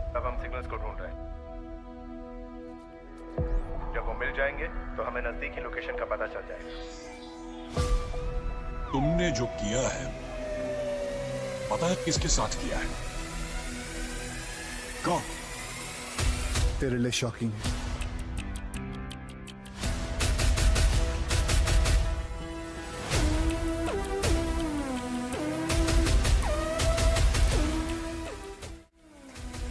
अब हम सिग्नल्स को ढूंढ रहे हैं। जब वो मिल जाएंगे तो हमें नजदीकी लोकेशन का पता चल जाएगा। तुमने जो किया है पता है किसके साथ किया है? कौन? तेरे लिए शॉकिंग है।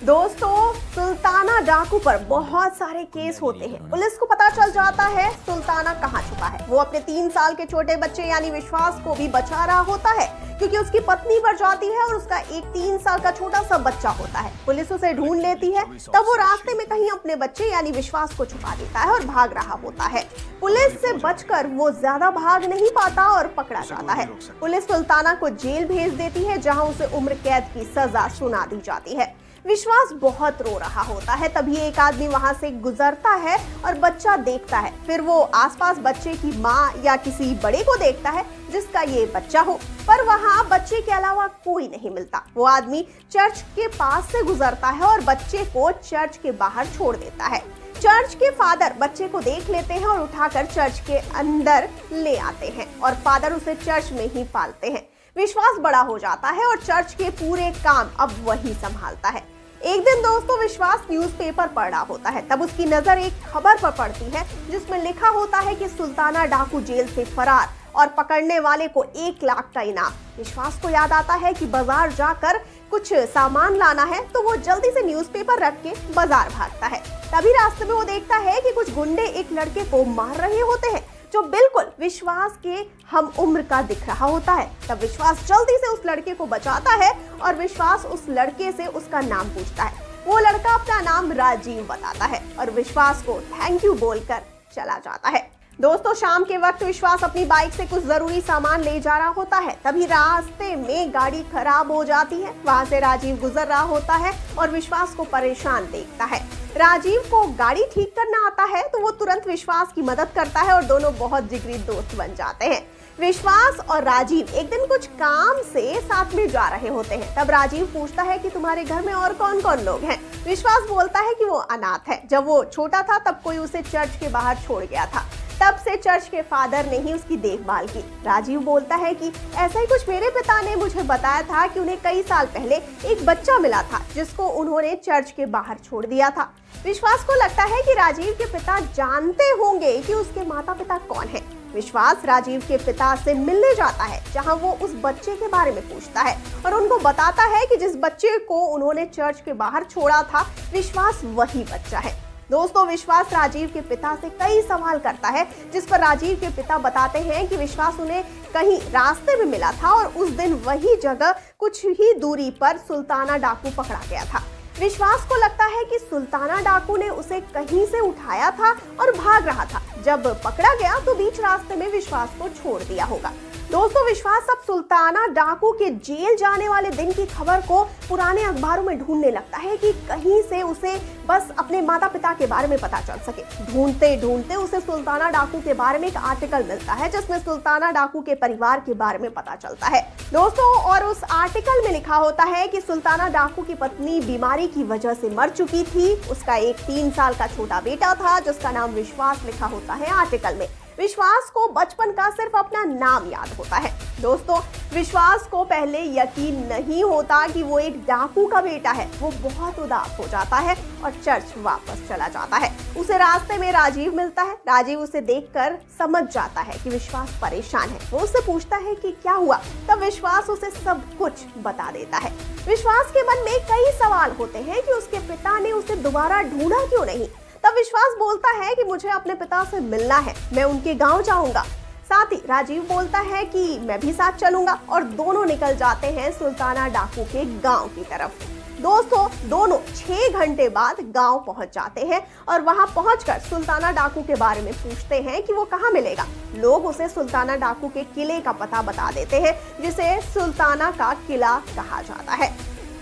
दोस्तों, सुल्ताना डाकू पर बहुत सारे केस होते हैं। पुलिस को पता चल जाता है सुल्ताना कहाँ छुपा है। वो अपने 3 साल के छोटे बच्चे यानी विश्वास को भी बचा रहा होता है, क्योंकि उसकी पत्नी मर जाती है और उसका एक 3 साल का छोटा सा बच्चा होता है। पुलिस उसे ढूंढ लेती है, तब वो रास्ते में कहीं अपने बच्चे यानी विश्वास को छुपा देता है और भाग रहा होता है। पुलिस से बचकर वो ज्यादा भाग नहीं पाता और पकड़ा जाता है। पुलिस सुल्ताना को जेल भेज देती है, जहाँ उसे उम्र कैद की सजा सुना दी जाती है। विश्वास बहुत रो रहा होता है, तभी एक आदमी वहां से गुजरता है और बच्चा देखता है। फिर वो आसपास बच्चे की माँ या किसी बड़े को देखता है जिसका ये बच्चा हो, पर वहां बच्चे के अलावा कोई नहीं मिलता। वो आदमी चर्च के पास से गुजरता है और बच्चे को चर्च के बाहर छोड़ देता है। चर्च के फादर बच्चे को देख लेते हैं और उठाकर चर्च के अंदर ले आते हैं और फादर उसे चर्च में ही पालते हैं। विश्वास बड़ा हो जाता है और चर्च के पूरे काम अब वही संभालता है। एक दिन दोस्तों, विश्वास न्यूज़पेपर पढ़ रहा होता है, तब उसकी नजर एक खबर पर पड़ती है जिसमें लिखा होता है कि सुल्ताना डाकू जेल से फरार और पकड़ने वाले को 1 लाख का इनाम। विश्वास को याद आता है कि बाजार जाकर कुछ सामान लाना है, तो वो जल्दी से न्यूज़पेपर रख के बाजार भागता है। तभी रास्ते में वो देखता है कि कुछ गुंडे एक लड़के को मार रहे होते हैं जो बिल्कुल विश्वास के हम उम्र का दिख रहा होता है। तब विश्वास जल्दी से उस लड़के को बचाता है और विश्वास उस लड़के से उसका नाम पूछता है। वो लड़का अपना नाम राजीव बताता है और विश्वास को थैंक यू बोलकर चला जाता है। दोस्तों, शाम के वक्त विश्वास अपनी बाइक से कुछ जरूरी सामान ले जा रहा होता है, तभी रास्ते में गाड़ी खराब हो जाती है। वहां से राजीव गुजर रहा होता है और विश्वास को परेशान देखता है। राजीव को गाड़ी ठीक करना आता है, तो वो तुरंत विश्वास की मदद करता है और दोनों बहुत जिगरी दोस्त बन जाते हैं। विश्वास और राजीव एक दिन कुछ काम से साथ में जा रहे होते हैं। तब राजीव पूछता है कि तुम्हारे घर में और कौन कौन लोग हैं। विश्वास बोलता है कि वो अनाथ है। जब वो छोटा था तब कोई उसे चर्च के बाहर छोड़ गया था, तब से चर्च के फादर ने ही उसकी देखभाल की। राजीव बोलता है कि ऐसा ही कुछ मेरे पिता ने मुझे बताया था कि उन्हें कई साल पहले एक बच्चा मिला था जिसको उन्होंने चर्च के बाहर छोड़ दिया था। विश्वास को लगता है कि राजीव के पिता जानते होंगे कि उसके माता पिता कौन हैं। विश्वास राजीव के पिता से मिलने जाता है, जहां वो उस बच्चे के बारे में पूछता है और उनको बताता है कि जिस बच्चे को उन्होंने चर्च के बाहर छोड़ा था, विश्वास वही बच्चा है। दोस्तों, विश्वास राजीव के पिता से कई सवाल करता है, जिस पर राजीव के पिता बताते हैं कि विश्वास उन्हें कहीं रास्ते में मिला था और उस दिन वही जगह कुछ ही दूरी पर सुल्ताना डाकू पकड़ा गया था। विश्वास को लगता है कि सुल्ताना डाकू ने उसे कहीं से उठाया था और भाग रहा था। जब पकड़ा गया तो बीच रास्ते में विश्वास को छोड़ दिया होगा। दोस्तों, विश्वास अब सुल्ताना डाकू के जेल जाने वाले दिन की खबर को पुराने अखबारों में ढूंढने लगता है कि कहीं से उसे बस अपने माता पिता के बारे में पता चल सके। ढूंढते ढूंढते उसे सुल्ताना डाकू के बारे में एक आर्टिकल मिलता है, जिसमें सुल्ताना डाकू के परिवार के बारे में पता चलता है दोस्तों। और उस आर्टिकल में लिखा होता है कि सुल्ताना डाकू की पत्नी बीमारी की वजह से मर चुकी थी। उसका एक 3 साल का छोटा बेटा था जिसका नाम विश्वास लिखा होता है आर्टिकल में। विश्वास को बचपन का सिर्फ अपना नाम याद होता है। दोस्तों, विश्वास को पहले यकीन नहीं होता कि वो एक डाकू का बेटा है। वो बहुत उदास हो जाता है और चर्च वापस चला जाता है। उसे रास्ते में राजीव मिलता है। राजीव उसे देखकर समझ जाता है कि विश्वास परेशान है। वो उससे पूछता है कि क्या हुआ, तब विश्वास उसे सब कुछ बता देता है। विश्वास के मन में कई सवाल होते हैं कि उसके पिता ने उसे दोबारा ढूंढा क्यों नहीं। तब विश्वास बोलता है कि मुझे अपने पिता से मिलना है, मैं उनके गांव जाऊंगा। साथ ही राजीव बोलता है कि मैं भी साथ चलूंगा और दोनों निकल जाते हैं सुल्ताना डाकू के गांव की तरफ। दोस्तों, दोनों 6 घंटे बाद गांव पहुंच जाते हैं और वहां पहुंचकर सुल्ताना डाकू के बारे में पूछते हैं कि वो कहां मिलेगा। लोग उसे सुल्ताना डाकू के किले का पता बता देते हैं, जिसे सुल्ताना का किला कहा जाता है।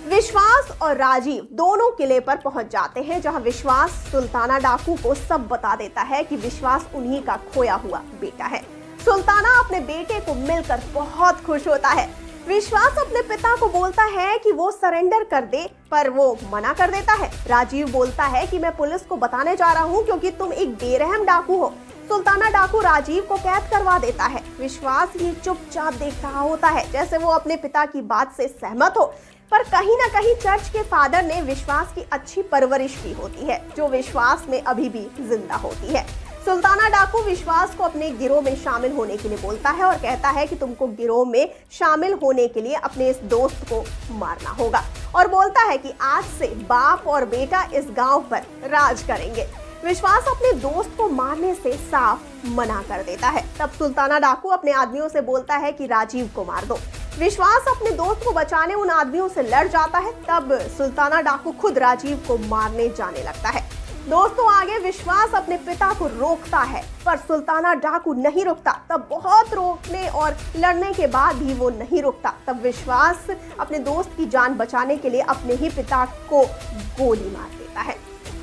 विश्वास और राजीव दोनों किले पर पहुंच जाते हैं, जहां विश्वास सुल्ताना डाकू को सब बता देता है कि विश्वास उन्हीं का खोया हुआ बेटा है। सुल्ताना अपने बेटे को मिलकर बहुत खुश होता है। विश्वास अपने पिता को बोलता है कि वो सरेंडर कर दे, पर वो मना कर देता है। राजीव बोलता है कि मैं पुलिस को बताने जा रहा हूँ क्योंकि तुम एक बेरहम डाकू हो। सुल्ताना डाकू राजीव को कैद करवा देता है। विश्वास ये चुपचाप देख रहा होता है, जैसे वो अपने पिता की बात से सहमत हो। पर कहीं ना कहीं चर्च के फादर ने विश्वास की अच्छी परवरिश की होती है, जो विश्वास में अभी भी जिंदा होती है। सुल्ताना डाकू विश्वास को अपने गिरोह में शामिल होने के लिए बोलता है और कहता है कि तुमको गिरोह में शामिल होने के लिए अपने इस दोस्त को मारना होगा, और बोलता है कि आज से बाप और बेटा इस गांव पर राज करेंगे। विश्वास अपने दोस्त को मारने से साफ मना कर देता है। तब सुल्ताना डाकू अपने आदमियों से बोलता है कि राजीव को मार दो। विश्वास अपने दोस्त को बचाने उन आदमियों से लड़ जाता है। तब सुल्ताना डाकू खुद राजीव को मारने जाने लगता है। दोस्तों, आगे विश्वास अपने पिता को रोकता है, पर सुल्ताना डाकू नहीं रुकता। तब बहुत रोकने और लड़ने के बाद भी वो नहीं रुकता। तब विश्वास अपने दोस्त की जान बचाने के लिए अपने ही पिता को गोली मार देता है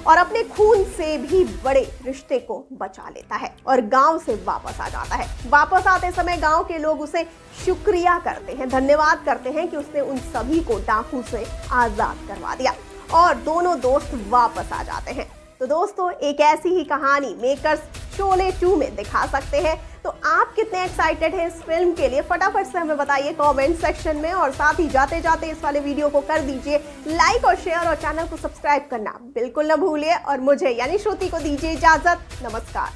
और अपने खून से भी बड़े रिश्ते को बचा लेता है और गांव से वापस आ जाता है। वापस आते समय गांव के लोग उसे शुक्रिया करते हैं, धन्यवाद करते हैं कि उसने उन सभी को डाकू से आजाद करवा दिया, और दोनों दोस्त वापस आ जाते हैं। तो दोस्तों, एक ऐसी ही कहानी मेकर्स शोले 2 में दिखा सकते हैं। तो आप कितने एक्साइटेड हैं इस फिल्म के लिए, फटाफट से हमें बताइए कमेंट सेक्शन में। और साथ ही जाते जाते इस वाले वीडियो को कर दीजिए लाइक और शेयर, और चैनल को सब्सक्राइब करना बिल्कुल न भूलिए। और मुझे यानी श्रुति को दीजिए इजाजत। नमस्कार।